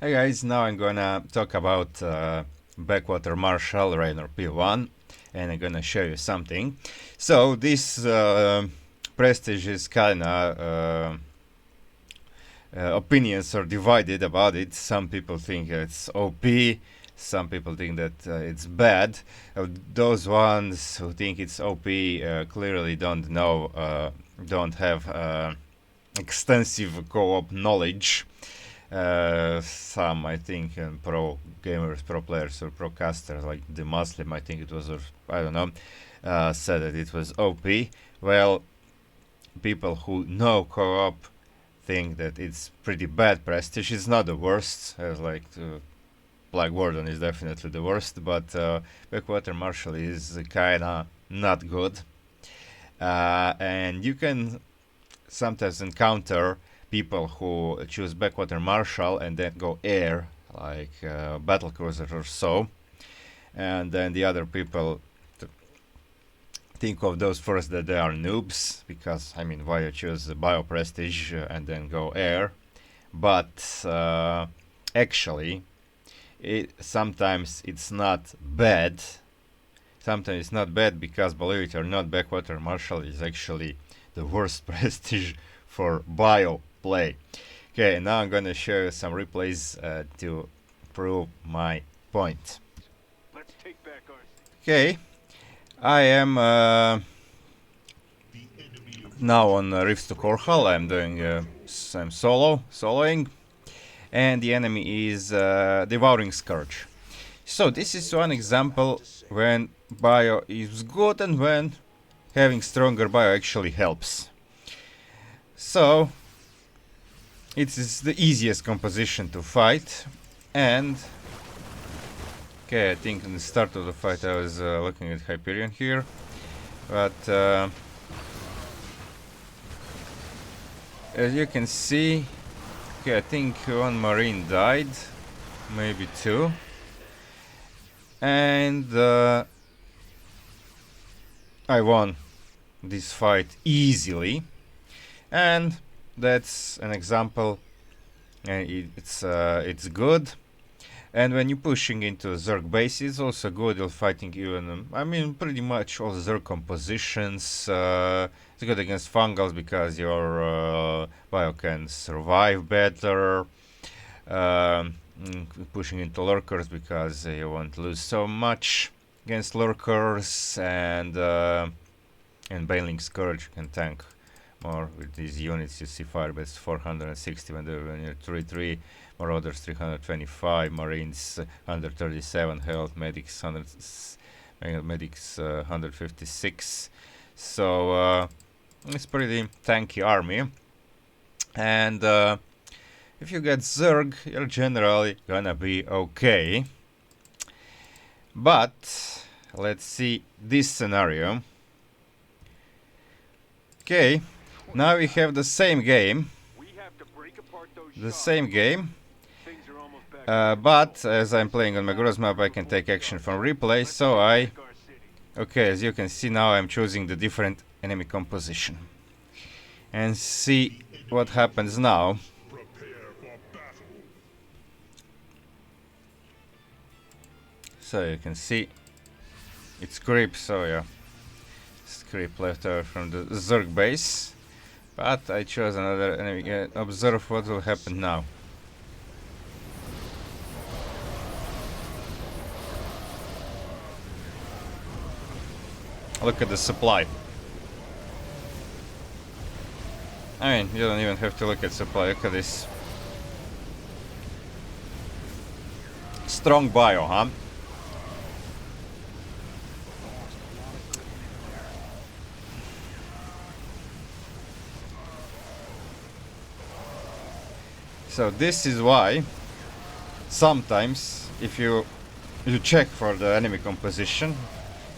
Hey guys, now I'm gonna talk about Backwater Marshall Raynor P1, and I'm gonna show you something. So this Prestige is kinda opinions are divided about it. Some people think it's OP, some people think that it's bad. Those ones who think it's OP clearly don't have extensive co-op knowledge. Some, I think, pro gamers, pro players, or pro casters, like the Muslim, I think it was, or I don't know, said that it was OP. Well, people who know co-op think that it's pretty bad. Prestige is not the worst, as like Black Warden is definitely the worst, but Backwater Marshall is kinda not good. And you can sometimes encounter people who choose Backwater Marshall and then go air, like battle cruiser or so, and then the other people think of those first that they are noobs, because I mean, why you choose Bio Prestige and then go air? But actually, sometimes it's not bad. Sometimes it's not bad because, believe it or not, Backwater Marshall is actually the worst prestige for bio play. Okay, now I'm gonna show you some replays to prove my point. Let's take back our Okay, I am now on Rifts to Korhal. I'm doing some soloing, and the enemy is Devouring Scourge. So this is one example when bio is good and when having stronger bio actually helps. So it is the easiest composition to fight, and okay, I think in the start of the fight I was looking at Hyperion here, but as you can see, okay, I think one Marine died, maybe two, and I won this fight easily, and that's an example, and it's good. And when you're pushing into Zerg base, it's also good. You're fighting even, I mean, pretty much all Zerg compositions. It's good against fungals because your bio can survive better. Pushing into lurkers because you won't lose so much against lurkers, and Baneling Scourge can tank more with these units. You see Firebase 460 when they're near 3-3, Marauders 325, Marines 137 health, Medics 156. So it's pretty tanky army, and if you get Zerg, you're generally gonna be okay. But let's see this scenario. Okay, now we have the same game. But as I'm playing on Megura's map, I can take action from replay, so okay, as you can see now I'm choosing the different enemy composition. And see what happens now. So you can see it's creep, so yeah. Creep left over from the Zerg base. But I chose another enemy. Observe what will happen now. Look at the supply. I mean, you don't even have to look at supply. Look at this. Strong bio, huh? So this is why sometimes if you check for the enemy composition,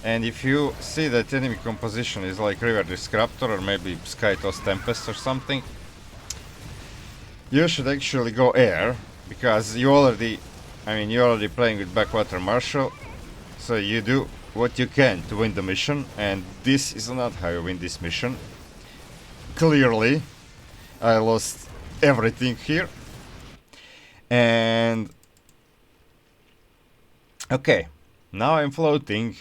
and if you see that enemy composition is like River Disruptor or maybe Skytoss Tempest or something, you should actually go air, because you're already playing with Backwater Marshall, so you do what you can to win the mission, and this is not how you win this mission. Clearly, I lost everything here. And Okay, now I'm floating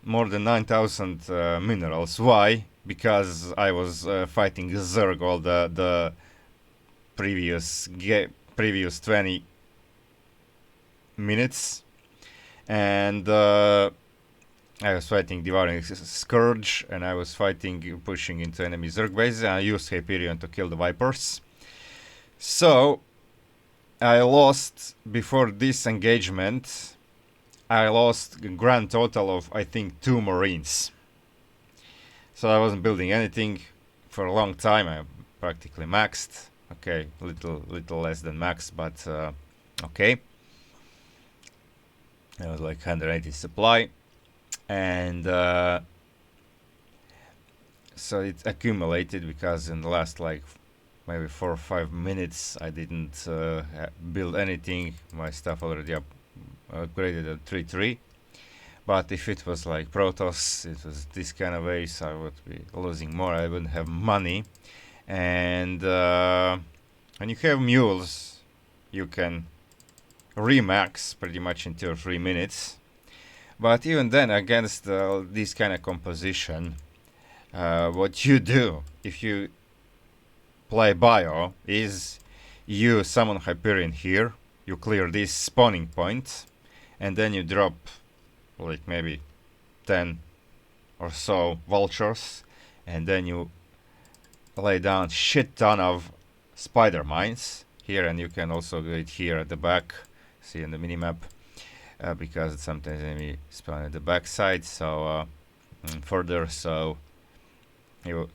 more than 9,000 minerals. Why? Because I was fighting Zerg all the previous 20 minutes, and I was fighting Devouring Scourge, and I was fighting pushing into enemy Zerg bases, and I used Hyperion to kill the Vipers. So I lost before this engagement. I lost a grand total of, I think, 2 Marines. So I wasn't building anything for a long time. I practically maxed. Okay, little less than max, but okay. It was like 180 supply, and so it accumulated because in the last like maybe 4 or 5 minutes I didn't build anything. My stuff already upgraded at 3-3. But if it was like Protoss, it was this kind of ways, I would be losing more. I wouldn't have money. And when you have mules, you can remax pretty much in 2 or 3 minutes. But even then, against this kind of composition, what you do if you play bio is you summon Hyperion here, you clear this spawning point, and then you drop like maybe 10 or so vultures, and then you lay down shit ton of spider mines here, and you can also do it here at the back, see in the minimap, because sometimes enemy spawn at the back side, so further, so you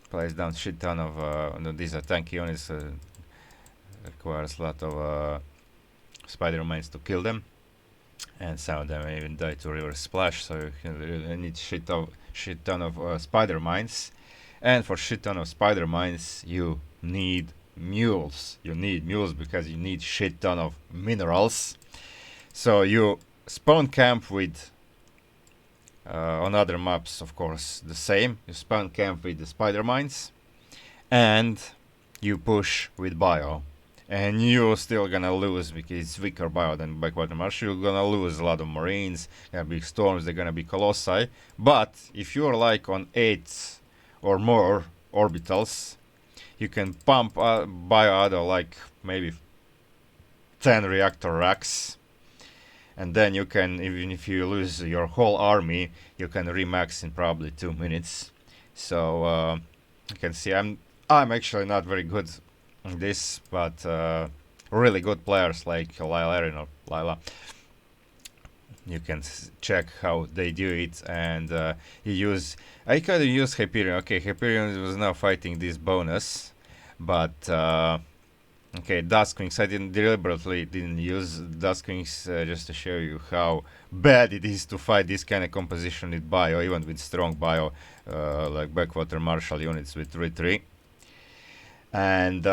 place down shit ton of these are tank units, requires a lot of spider mines to kill them, and some of them even die to river splash, so you need shit ton of spider mines. And for shit ton of spider mines you need mules. You need mules because you need shit ton of minerals. So you spawn camp with on other maps, of course, the same. You spawn camp with the spider mines, and you push with bio. And you're still gonna lose because it's weaker bio than Backwater Marshall. You're gonna lose a lot of Marines, gonna be storms, they're gonna be Colossi. But if you're like on 8 or more orbitals, you can pump bio out of like maybe 10 reactor racks. And then you can, even if you lose your whole army, you can remax in probably 2 minutes. So you can see I'm actually not very good in this, but really good players like Raynor, Lila, you can check how they do it, and I could use Hyperion. Okay, Hyperion was now fighting this bonus, but okay, Duskwings, I deliberately didn't use Duskwings just to show you how bad it is to fight this kind of composition with bio, even with strong bio, like Backwater Marshall units with 3-3. And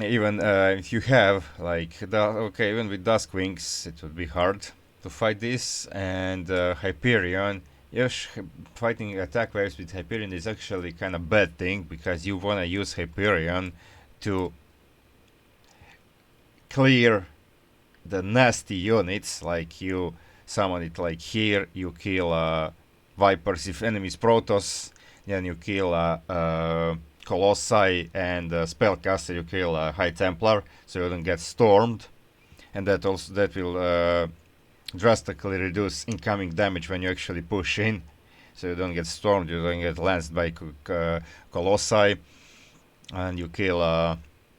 even if you have like even with Duskwings, it would be hard to fight this. And Hyperion, yes, fighting attack waves with Hyperion is actually kind of bad thing, because you wanna use Hyperion to clear the nasty units. Like you summon it like here, you kill Vipers. If enemies Protoss, then you kill Colossi, and Spellcaster you kill High Templar, so you don't get stormed, and that will drastically reduce incoming damage when you actually push in, so you don't get stormed, you don't get lanced by Colossi, and you kill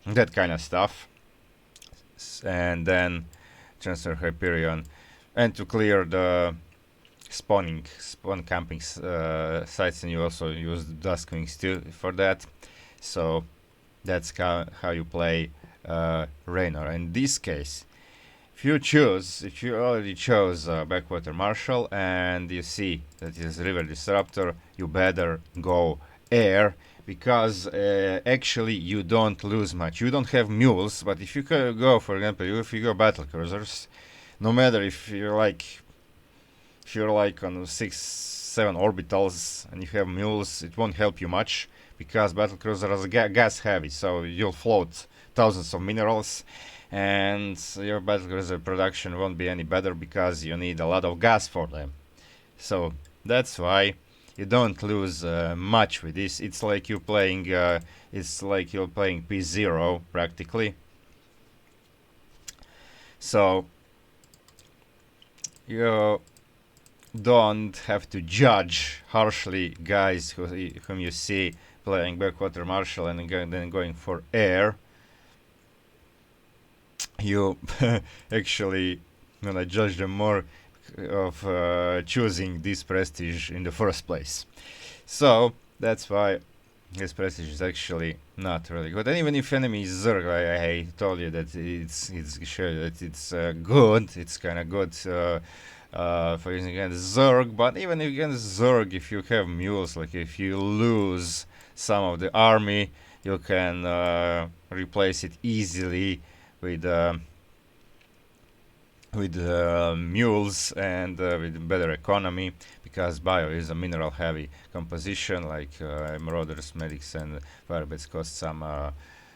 that kind of stuff. And then transfer Hyperion, and to clear the spawn camping sites, and you also use Duskwings too for that. So that's how you play Raynor. In this case, if you already chose Backwater Marshall and you see that is River Disruptor, you better go air, because actually you don't lose much. You don't have mules, but if you go, for example, if you go battle cruisers, no matter if you're like on 6-7 orbitals and you have mules, it won't help you much, because battlecruisers are gas heavy, so you'll float thousands of minerals, and your battlecruiser production won't be any better because you need a lot of gas for them. So that's why you don't lose much with this. It's like you're playing P0 practically. So you don't have to judge harshly guys whom you see playing Backwater Marshall and then going for air. You actually gonna judge them more of choosing this prestige in the first place. So that's why this prestige is actually not really good. And even if enemy is Zerg, I told you that it's sure that it's good. It's kind of good for using against Zerg. But even against Zerg, if you have mules, like if you lose some of the army, you can replace it easily with mules and with better economy, because bio is a mineral heavy composition, like marauders, medics and firebats cost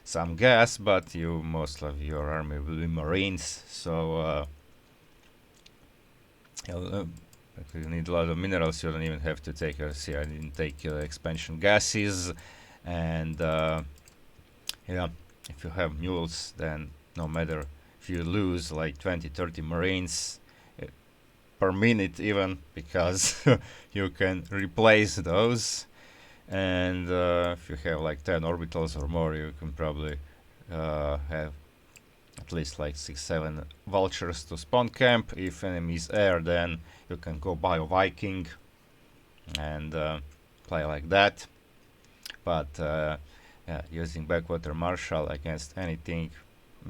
some gas, but most of your army will be marines, so you need a lot of minerals. You don't even have to take see, I didn't take expansion gases, and yeah, if you have mules, then no matter if you lose like 20-30 marines per minute even, because you can replace those, and if you have like 10 orbitals or more, you can probably have at least like 6-7 vultures to spawn camp. If enemies air, then you can go buy a Viking and play like that. But yeah, using Backwater Marshall against anything,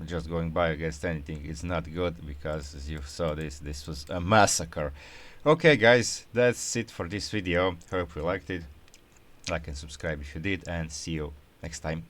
just going by against anything, is not good, because as you saw, this was a massacre. Okay guys, that's it for this video. Hope you liked it. Like and subscribe if you did, and see you next time.